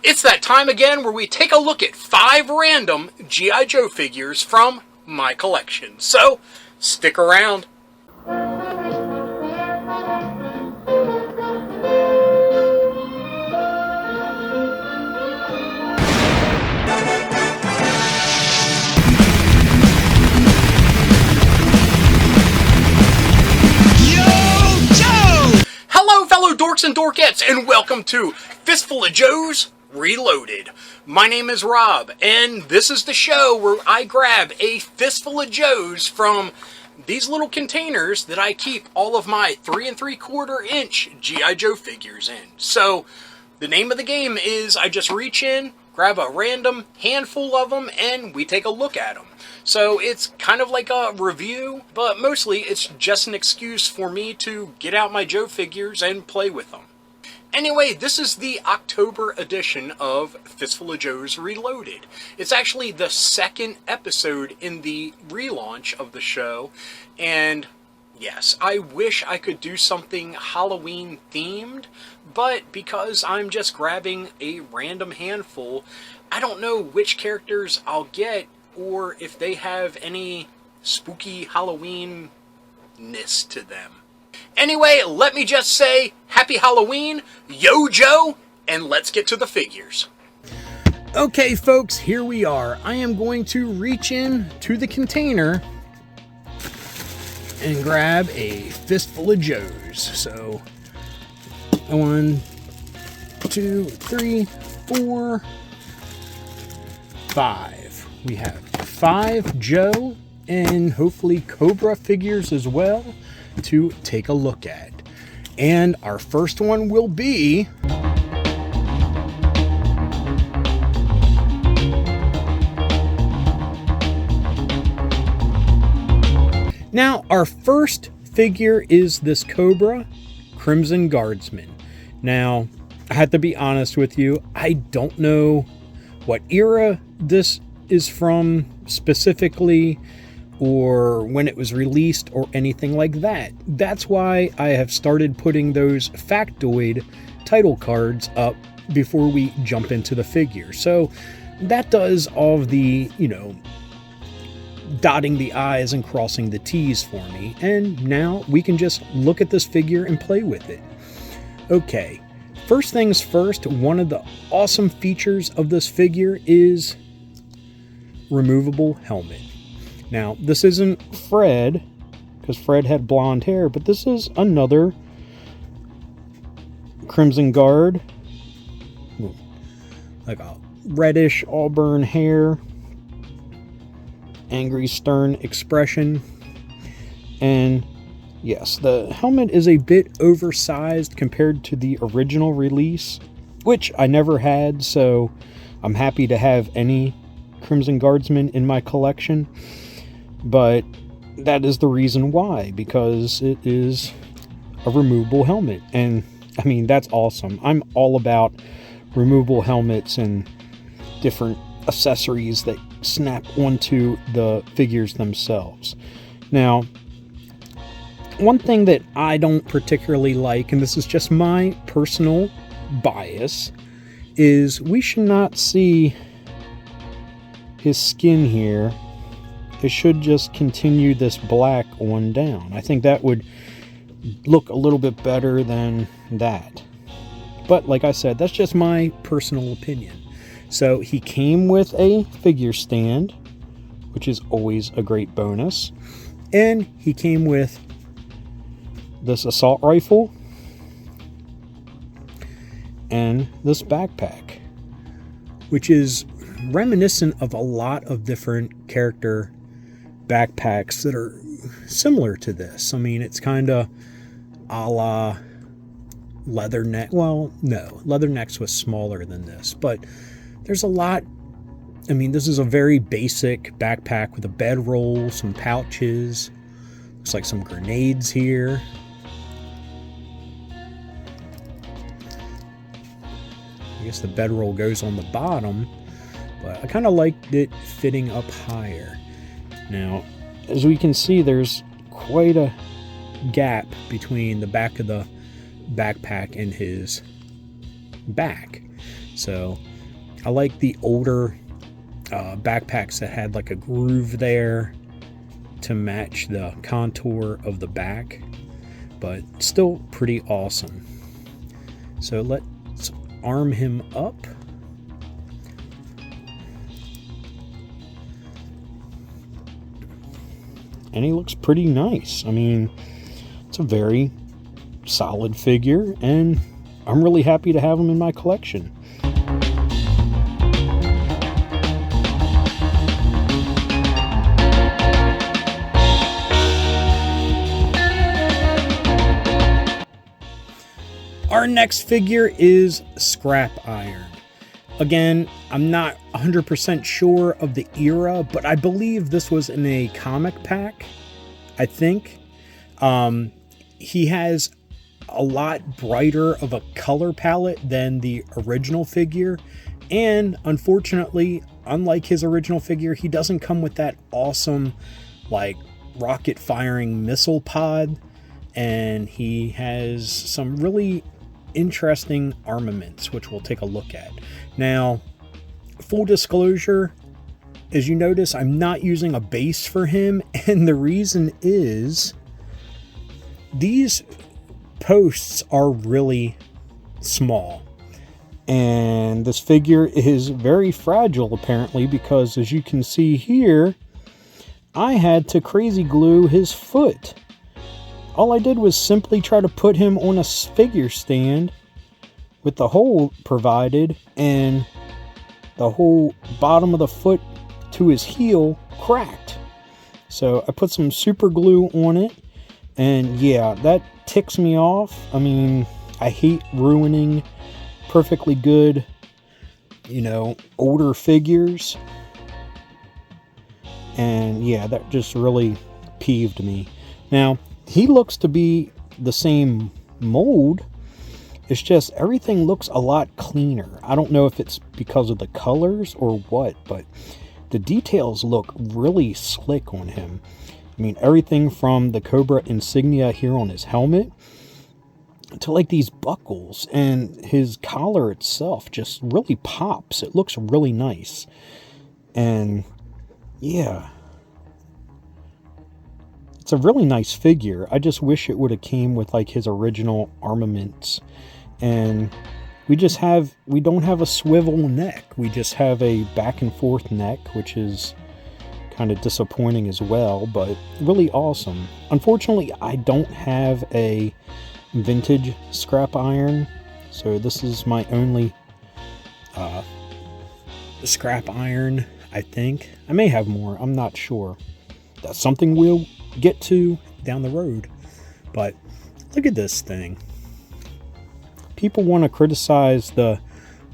It's that time again where we take a look at 5 random G.I. Joe figures from my collection. So, stick around. Hello, fellow dorks and dorkettes, and welcome to Fistful of Joes Reloaded. My name is Rob, and this is the show where I grab a fistful of Joes from these little containers that I keep all of my 3 3/4 inch G.I. Joe figures in. So, the name of the game is I just reach in, grab a random handful of them, and we take a look at them. So it's kind of like a review, but mostly it's just an excuse for me to get out my Joe figures and play with them. Anyway, this is the October edition of Fistful of Joes Reloaded. It's actually the 2nd episode in the relaunch of the show, and yes, I wish I could do something Halloween themed, but because I'm just grabbing a random handful, I don't know which characters I'll get or if they have any spooky Halloween-ness to them. Anyway, let me just say, Happy Halloween, Yo Joe, and let's get to the figures. Okay, folks, here we are. I am going to reach in to the container and grab a fistful of Joes. So, 1, 2, 3, 4, 5. We have 5 Joe and hopefully Cobra figures as well to take a look at. And our first one will be now our first figure is this Cobra Crimson Guardsman. Now, I have to be honest with you, I don't know what era this is from specifically or when it was released or anything like that. That's why I have started putting those factoid title cards up before we jump into the figure. So that does all of the, dotting the I's and crossing the T's for me. And now we can just look at this figure and play with it. Okay, first things first, one of the awesome features of this figure is removable helmet. Now, this isn't Fred, because Fred had blonde hair, but this is another Crimson Guard. Like a reddish auburn hair, angry, stern expression. And yes, the helmet is a bit oversized compared to the original release, which I never had, so I'm happy to have any Crimson Guardsman in my collection. But that is the reason why, because it is a removable helmet. And I mean, that's awesome. I'm all about removable helmets and different accessories that snap onto the figures themselves. Now, one thing that I don't particularly like, and this is just my personal bias, is we should not see his skin here. It should just continue this black on down. I think that would look a little bit better than that. But like I said, that's just my personal opinion. So he came with a figure stand, which is always a great bonus. And he came with this assault rifle and this backpack, which is reminiscent of a lot of different character backpacks that are similar to this. I mean, it's kind of a la Leatherneck. Well, no, Leathernecks was smaller than this, but there's a lot. I mean, this is a very basic backpack with a bedroll, some pouches, looks like some grenades here. I guess the bedroll goes on the bottom, but I kind of liked it fitting up higher. Now, as we can see, there's quite a gap between the back of the backpack and his back. So I like the older backpacks that had like a groove there to match the contour of the back, but still pretty awesome. So let's arm him up. And he looks pretty nice. I mean, it's a very solid figure, and I'm really happy to have him in my collection. Our next figure is Scrap Iron. Again, I'm not 100% sure of the era, but I believe this was in a comic pack, I think. He has a lot brighter of a color palette than the original figure, and unfortunately, unlike his original figure, he doesn't come with that awesome, like, rocket firing missile pod, and he has some really interesting armaments, which we'll take a look at. Now, full disclosure, as you notice, I'm not using a base for him, and the reason is these posts are really small, and this figure is very fragile apparently, because as you can see here, I had to crazy glue his foot. All I did was simply try to put him on a figure stand with the hole provided, and the whole bottom of the foot to his heel cracked. So I put some super glue on it, and yeah, that ticks me off. I mean, I hate ruining perfectly good, older figures. And yeah, that just really peeved me. Now, he looks to be the same mold. It's just everything looks a lot cleaner. I don't know if it's because of the colors or what, but the details look really slick on him. I mean, everything from the Cobra insignia here on his helmet to like these buckles, and his collar itself just really pops. It looks really nice. And yeah, it's a really nice figure. I just wish it would have came with like his original armaments. And we don't have a swivel neck. We just have a back and forth neck, which is kind of disappointing as well, but really awesome. Unfortunately, I don't have a vintage Scrap Iron, so this is my only Scrap Iron, I think. I may have more, I'm not sure. That's something we'll get to down the road. But look at this thing. People want to criticize the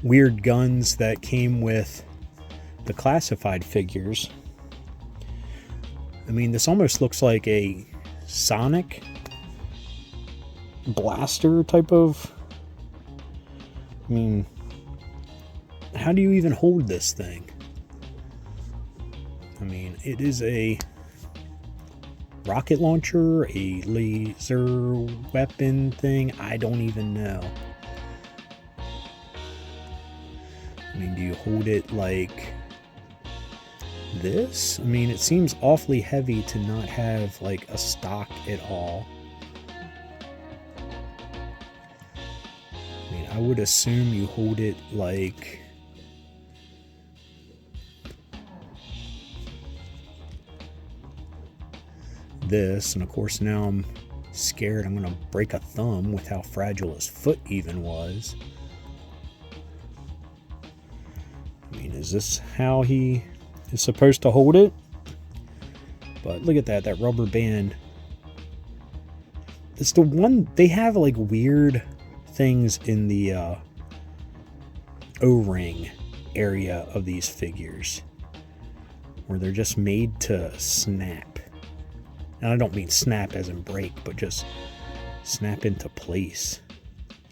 weird guns that came with the classified figures. I mean, this almost looks like a Sonic blaster type of... I mean, how do you even hold this thing? I mean, it is a rocket launcher, a laser weapon thing. I don't even know. I mean, do you hold it like this? I mean, it seems awfully heavy to not have like a stock at all. I mean, I would assume you hold it like this, and of course now I'm scared I'm gonna break a thumb with how fragile his foot even was. I mean, is this how he is supposed to hold it? But look at that rubber band. It's the one, they have like weird things in the O-ring area of these figures where they're just made to snap. And I don't mean snap as in break, but just snap into place.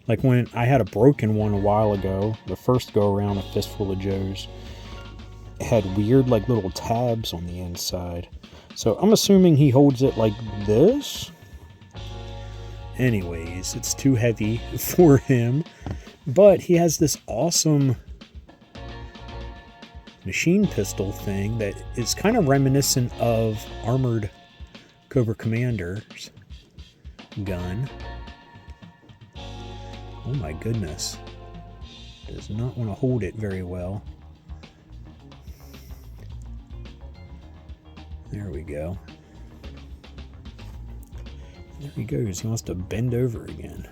Like when I had a broken one a while ago, the first go around of Fistful of Joes, it had weird like little tabs on the inside. So I'm assuming he holds it like this. Anyways, it's too heavy for him. But he has this awesome machine pistol thing that is kind of reminiscent of Armored Cobra Commander's gun. Oh my goodness. Does not want to hold it very well. There we go. There he goes. He wants to bend over again.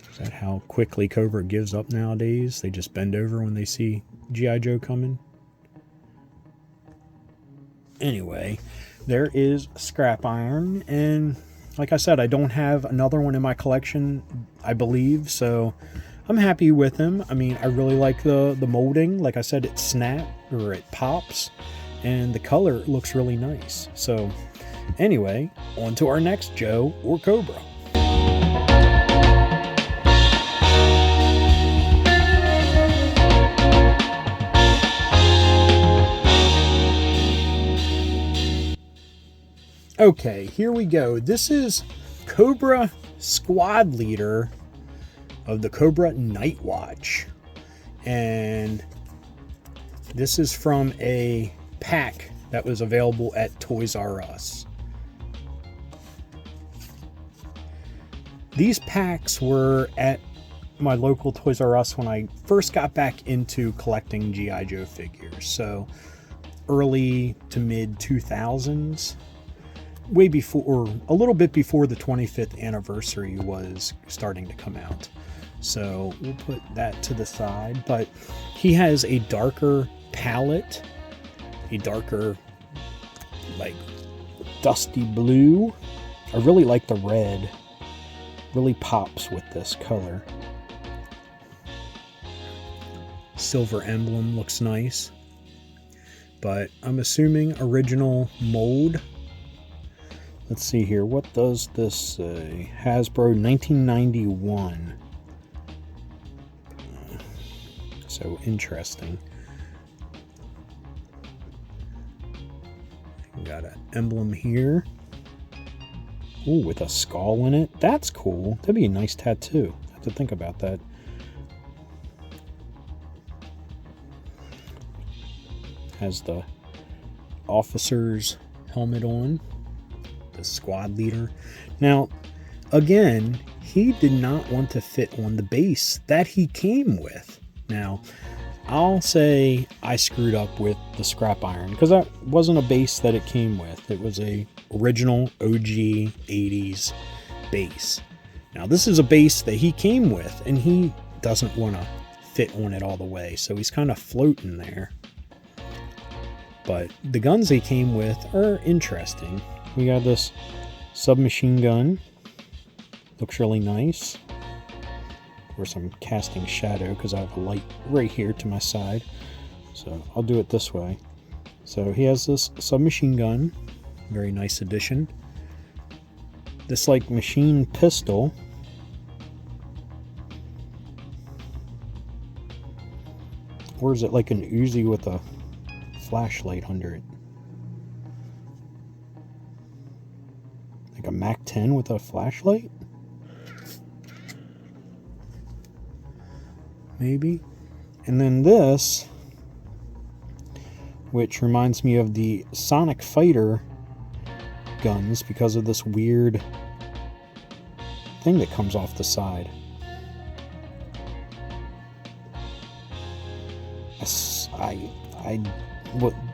Is that how quickly Cobra gives up nowadays? They just bend over when they see G.I. Joe coming? Anyway, there is scrap iron, and like I said, I don't have another one in my collection, I believe, so I'm happy with him. I mean, I really like the molding. Like I said, it pops, and the color looks really nice. So anyway, on to our next Joe or Cobra. Okay, here we go. This is Cobra Squad Leader of the Cobra Night Watch. And this is from a pack that was available at Toys R Us. These packs were at my local Toys R Us when I first got back into collecting G.I. Joe figures. So early to mid 2000s. Way before, or a little bit before the 25th anniversary was starting to come out. So we'll put that to the side. But he has a darker palette, a darker, like, dusty blue. I really like the red. Really pops with this color. Silver emblem looks nice. But I'm assuming original mold. Let's see here. What does this say? Hasbro 1991. So interesting. Got an emblem here. Ooh, with a skull in it. That's cool. That'd be a nice tattoo. I have to think about that. Has the officer's helmet on. The squad leader. Now, again, he did not want to fit on the base that he came with. Now, I'll say I screwed up with the scrap iron because that wasn't a base that it came with. It was a original OG 80s base. Now, this is a base that he came with, and he doesn't want to fit on it all the way, so he's kind of floating there. But the guns he came with are interesting. We got this submachine gun. Looks really nice. Of course, I'm casting shadow because I have a light right here to my side. So I'll do it this way. So he has this submachine gun. Very nice addition. This like machine pistol. Or is it like an Uzi with a flashlight under it? Like a Mac 10 with a flashlight? Maybe. And then this, which reminds me of the Sonic Fighter guns because of this weird thing that comes off the side. I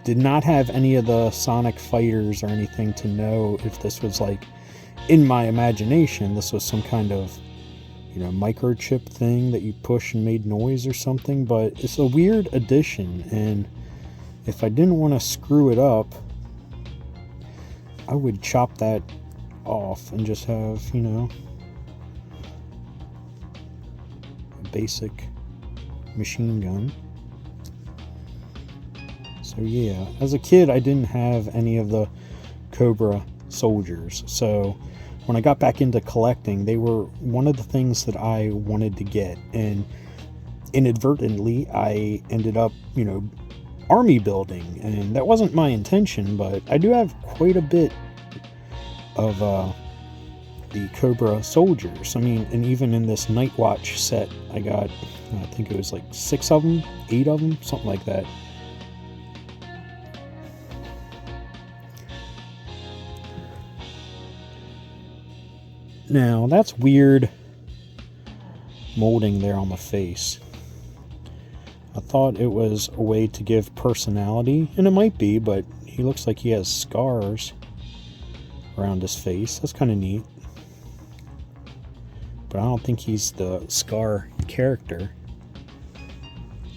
did not have any of the Sonic Fighters or anything to know if this was like, in my imagination, this was some kind of, you know, microchip thing that you push and made noise or something, but it's a weird addition, and if I didn't want to screw it up, I would chop that off and just have, you know, a basic machine gun. So yeah, as a kid I didn't have any of the Cobra soldiers, so when I got back into collecting, they were one of the things that I wanted to get, and inadvertently I ended up, you know, army building, and that wasn't my intention, but I do have quite a bit of the Cobra soldiers. I mean, and even in this Night Watch set, I got, I think it was like 6 of them, 8 of them, something like that. Now, that's weird molding there on the face. I thought it was a way to give personality, and it might be, but he looks like he has scars around his face. That's kind of neat. But I don't think he's the Scar character.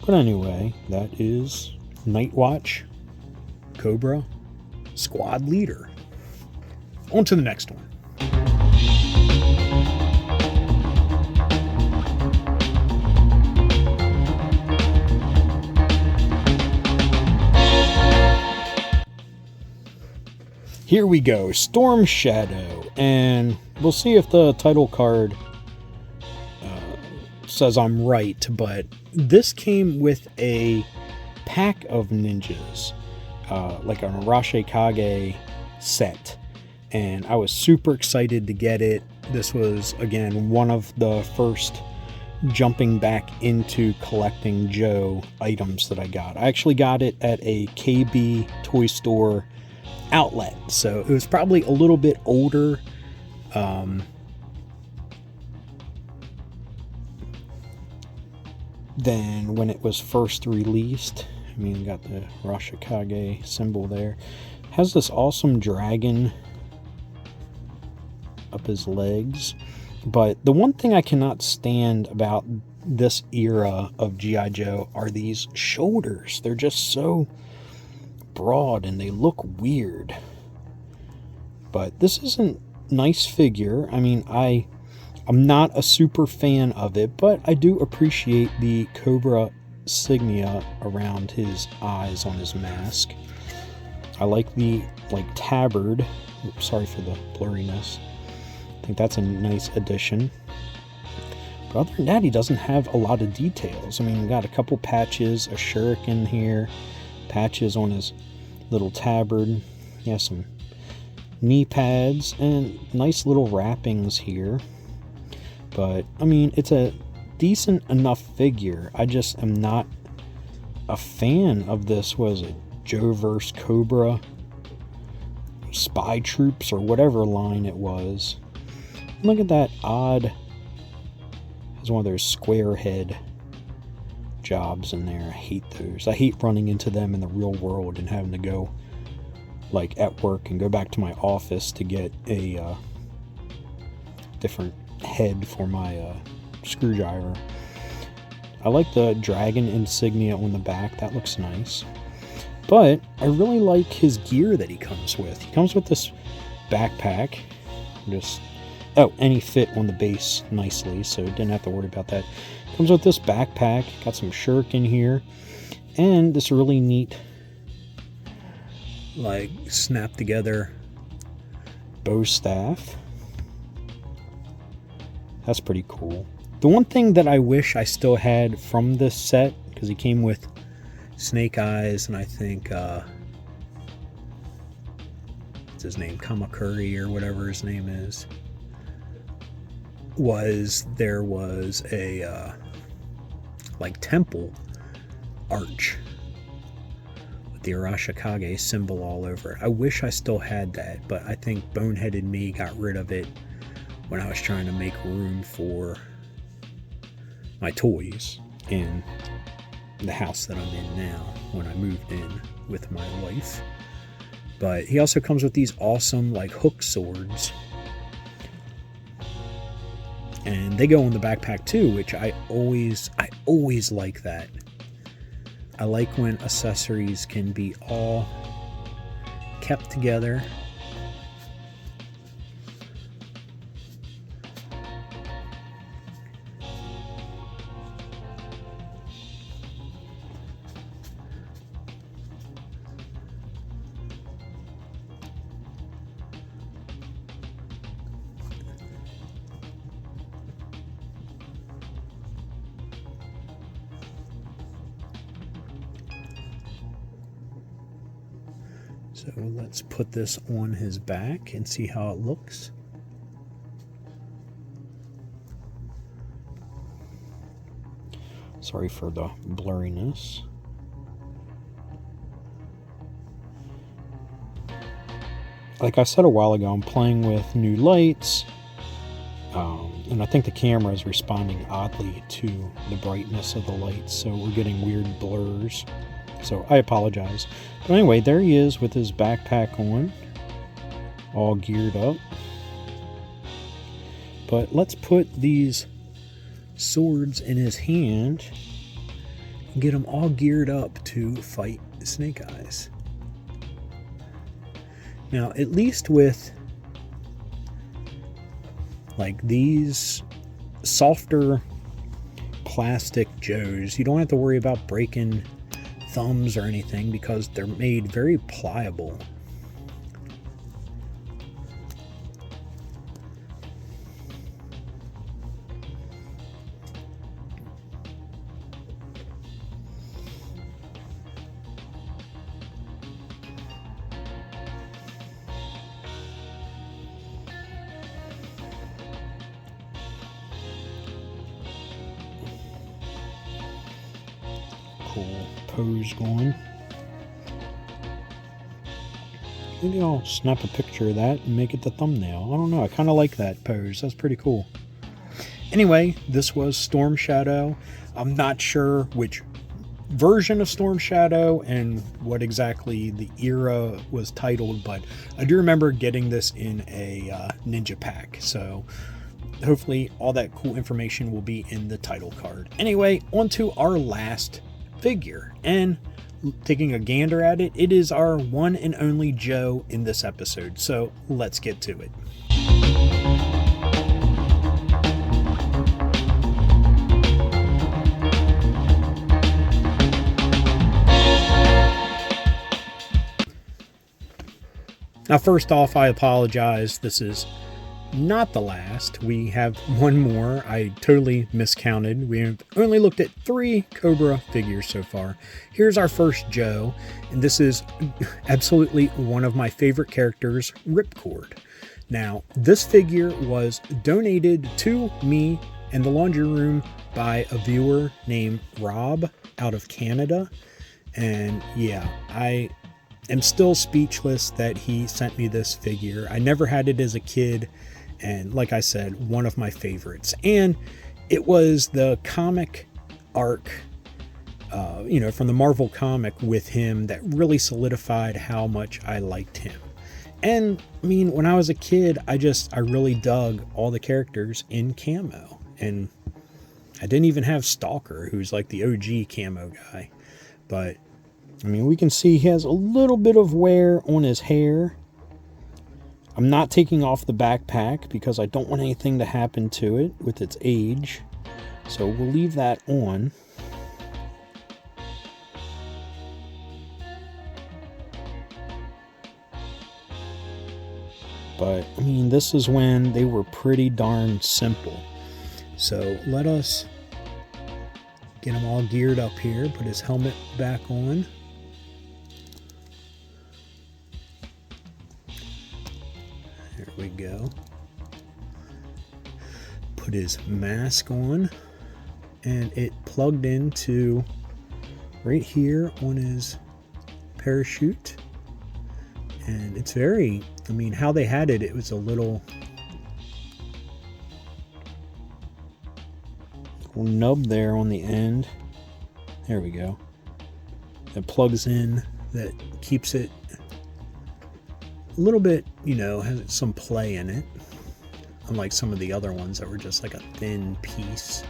But anyway, that is Night Watch, Cobra, Squad Leader. On to the next one. Here we go, Storm Shadow, and we'll see if the title card says I'm right, but this came with a pack of ninjas, like an Arashikage set, and I was super excited to get it. This was, again, one of the first jumping back into collecting Joe items that I got. I actually got it at a KB toy store outlet, so it was probably a little bit older than when it was first released. I mean, got the Arashikage symbol there. Has this awesome dragon up his legs, but the one thing I cannot stand about this era of G.I. Joe are these shoulders. They're just so broad and they look weird. But this is a nice figure. I mean, I'm not a super fan of it, but I do appreciate the Cobra insignia around his eyes on his mask. I like the tabard. Oops, sorry for the blurriness. I think that's a nice addition. But other than that, he doesn't have a lot of details. I mean, we got a couple patches, a shuriken here, patches on his little tabard. He has some knee pads and nice little wrappings here. But, I mean, it's a decent enough figure. I just am not a fan of this, was it Joe vs. Cobra Spy Troops or whatever line it was. Look at that odd, has one of those square head jobs in there. I hate those. I hate running into them in the real world and having to go like at work and go back to my office to get a different head for my screwdriver. I like the dragon insignia on the back. That looks nice. But I really like his gear that he comes with. He comes with this backpack. And he fit on the base nicely, so didn't have to worry about that. Comes with this backpack, got some shuriken here, and this really neat, like, snap together bow staff. That's pretty cool. The one thing that I wish I still had from this set, because he came with Snake Eyes, and I think, what's his name, Kamakuri or whatever his name is, there was a temple arch with the Arashikage symbol all over it. I wish I still had that, but I think boneheaded me got rid of it when I was trying to make room for my toys in the house that I'm in now when I moved in with my wife. But he also comes with these awesome hook swords, and they go in the backpack too, which I always like that. I like when accessories can be all kept together. So let's put this on his back and see how it looks. Sorry for the blurriness. Like I said a while ago, I'm playing with new lights, and I think the camera is responding oddly to the brightness of the lights, so we're getting weird blurs. So I apologize. But anyway, there he is with his backpack on, all geared up. But let's put these swords in his hand and get him all geared up to fight Snake Eyes. Now, at least with like these softer plastic Joes, you don't have to worry about breaking thumbs or anything because they're made very pliable. Cool pose going. Maybe I'll snap a picture of that and make it the thumbnail. I don't know. I kind of like that pose. That's pretty cool. Anyway, this was Storm Shadow. I'm not sure which version of Storm Shadow and what exactly the era was titled, but I do remember getting this in a ninja pack. So hopefully all that cool information will be in the title card. Anyway, on to our last figure, and taking a gander at it, it is our one and only Joe in this episode, so let's get to it. Now, first off, I apologize. This is not the last. We have one more. I totally miscounted. We have only looked at 3 Cobra figures so far. Here's our first Joe, and this is absolutely one of my favorite characters, Ripcord. Now, this figure was donated to me and the laundry room by a viewer named Rob out of Canada. And yeah, I am still speechless that he sent me this figure. I never had it as a kid. And like I said, one of my favorites. And it was the comic arc, from the Marvel comic with him that really solidified how much I liked him. And I mean, when I was a kid, I really dug all the characters in camo. And I didn't even have Stalker, who's like the OG camo guy. But I mean, we can see he has a little bit of wear on his hair. I'm not taking off the backpack because I don't want anything to happen to it with its age. So we'll leave that on. But, I mean, this is when they were pretty darn simple. So let us get him all geared up here. Put his helmet back on. There we go. Put his mask on, and it plugged into right here on his parachute. And it's very, I mean, how they had it, it was a little nub there on the end. There we go. That plugs in, that keeps it a little bit, has some play in it. Unlike some of the other ones that were just like a thin piece.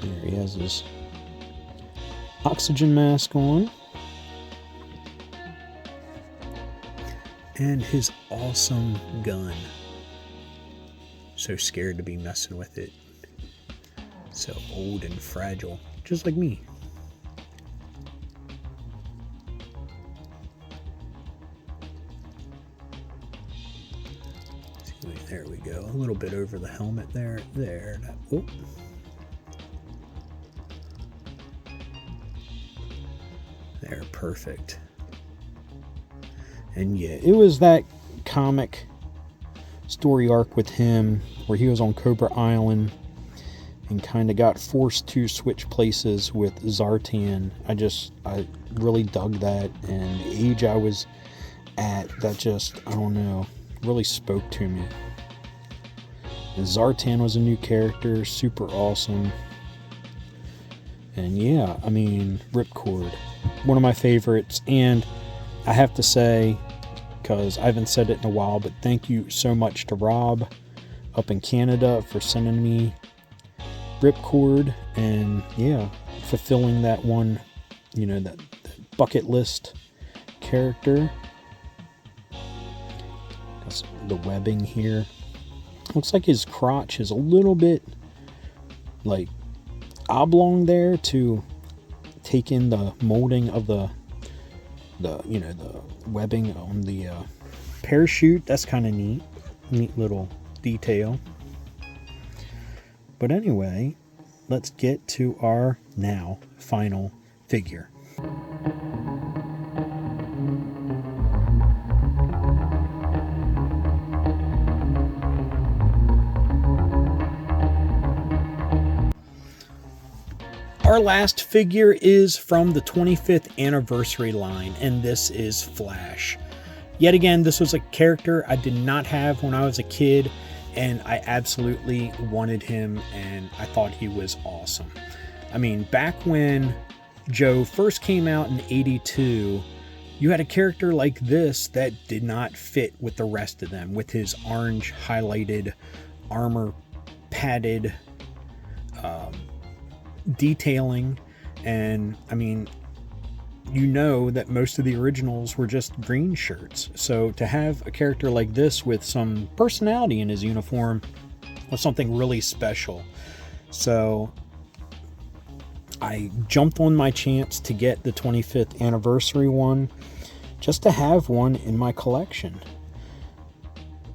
There he has his oxygen mask on. And his awesome gun. So scared to be messing with it. So old and fragile, just like me. There we go. A little bit over the helmet there. There. Oh. There, perfect. And yeah, it was that comic story arc with him where he was on Cobra Island and kind of got forced to switch places with Zartan. I really dug that, and the age I was at, that just, I don't know, really spoke to me. And Zartan was a new character, super awesome. And yeah, I mean, Ripcord, one of my favorites. And I have to say, because I haven't said it in a while, but thank you so much to Rob up in Canada for sending me Ripcord, and yeah, fulfilling that one, that bucket list character. That's the webbing here. Looks like his crotch is a little bit like oblong there to take in the molding of the webbing on the parachute. That's kind of neat little detail. But anyway, let's get to our now final figure. Our last figure is from the 25th anniversary line, and this is Flash. Yet again, this was a character I did not have when I was a kid, and I absolutely wanted him, and I thought he was awesome. I mean, back when Joe first came out in '82, you had a character like this that did not fit with the rest of them, with his orange highlighted, armor padded detailing. And I mean, that most of the originals were just green shirts. So to have a character like this with some personality in his uniform was something really special. So I jumped on my chance to get the 25th anniversary one, just to have one in my collection.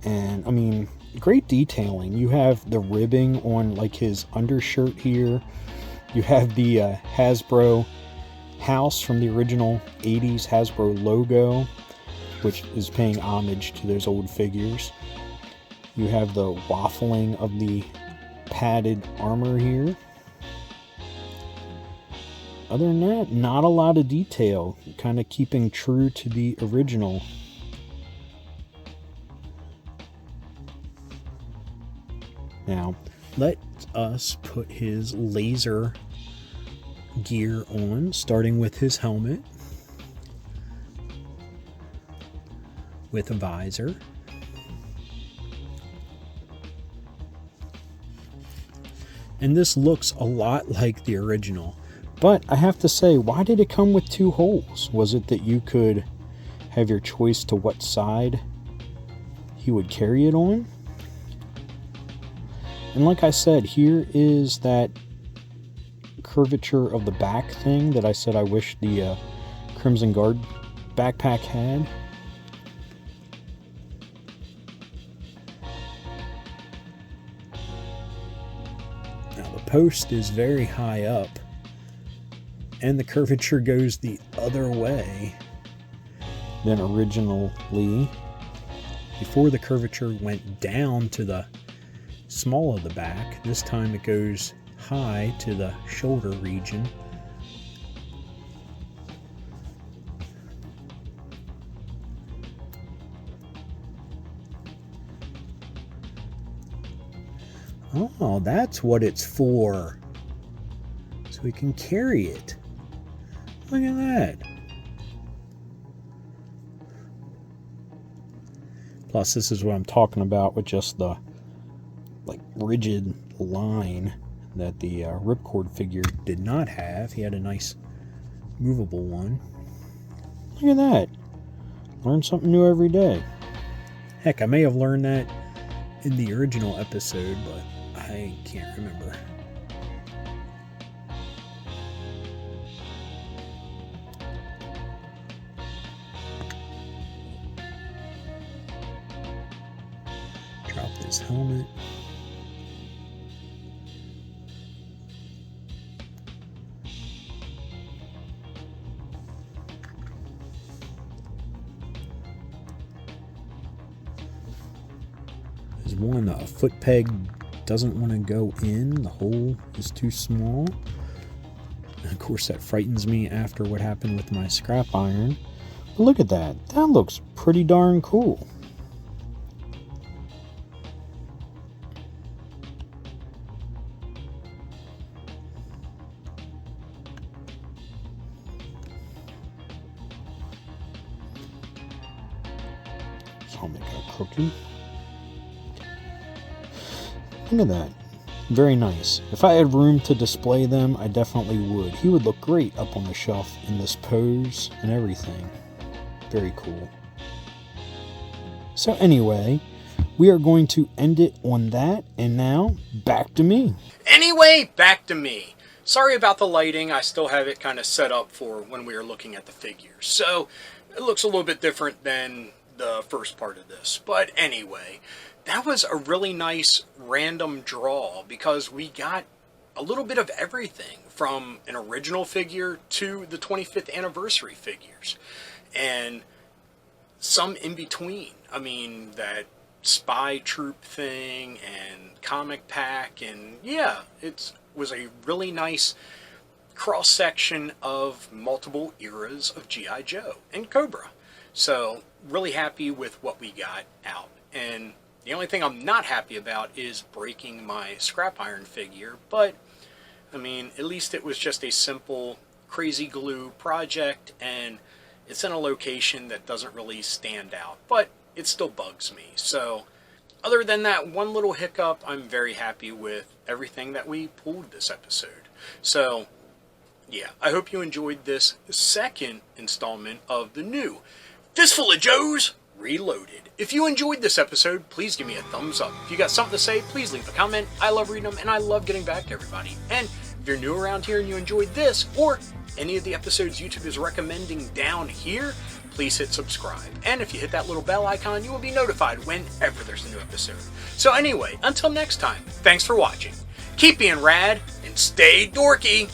And I mean, great detailing. You have the ribbing on like his undershirt here. You have the Hasbro house from the original 80s Hasbro logo, which is paying homage to those old figures. You have the waffling of the padded armor here. Other than that, not a lot of detail, kind of keeping true to the original. Now, let us put his laser gear on, starting with his helmet with a visor. And this looks a lot like the original. But I have to say, why did it come with two holes? Was it that you could have your choice to what side he would carry it on? And like I said, here is that curvature of the back thing that I said I wish the Crimson Guard backpack had. Now the post is very high up, and the curvature goes the other way than originally. Before, the curvature went down to the small of the back. This time it goes high to the shoulder region. Oh, that's what it's for. So we can carry it. Look at that. Plus, this is what I'm talking about with just the rigid line that the Ripcord figure did not have. He had a nice movable one. Look at that. Learn something new every day. Heck, I may have learned that in the original episode, but I can't remember. Drop this helmet. There's one, a foot peg doesn't want to go in. The hole is too small. And of course, that frightens me after what happened with my scrap iron. But look at that. That looks pretty darn cool. So I'll make a crooked. Look at that. Very nice. If I had room to display them, I definitely would. He would look great up on the shelf in this pose and everything. Very cool. So anyway, we are going to end it on that, and now, back to me. Anyway, back to me. Sorry about the lighting, I still have it kind of set up for when we are looking at the figures. So, it looks a little bit different than the first part of this. But anyway, that was a really nice random draw because we got a little bit of everything from an original figure to the 25th anniversary figures and some in between. I mean, that spy troop thing and comic pack, and yeah, it was a really nice cross section of multiple eras of G.I. Joe and Cobra. So really happy with what we got out. And the only thing I'm not happy about is breaking my scrap iron figure, but I mean, at least it was just a simple crazy glue project, and it's in a location that doesn't really stand out, but it still bugs me. So other than that one little hiccup, I'm very happy with everything that we pulled this episode. So yeah, I hope you enjoyed this second installment of the new Fistful of Joes Reloaded. If you enjoyed this episode, please give me a thumbs up. If you got something to say, please leave a comment. I love reading them, and I love getting back to everybody. And if you're new around here and you enjoyed this, or any of the episodes YouTube is recommending down here, please hit subscribe. And if you hit that little bell icon, you will be notified whenever there's a new episode. So anyway, until next time, thanks for watching. Keep being rad, and stay dorky.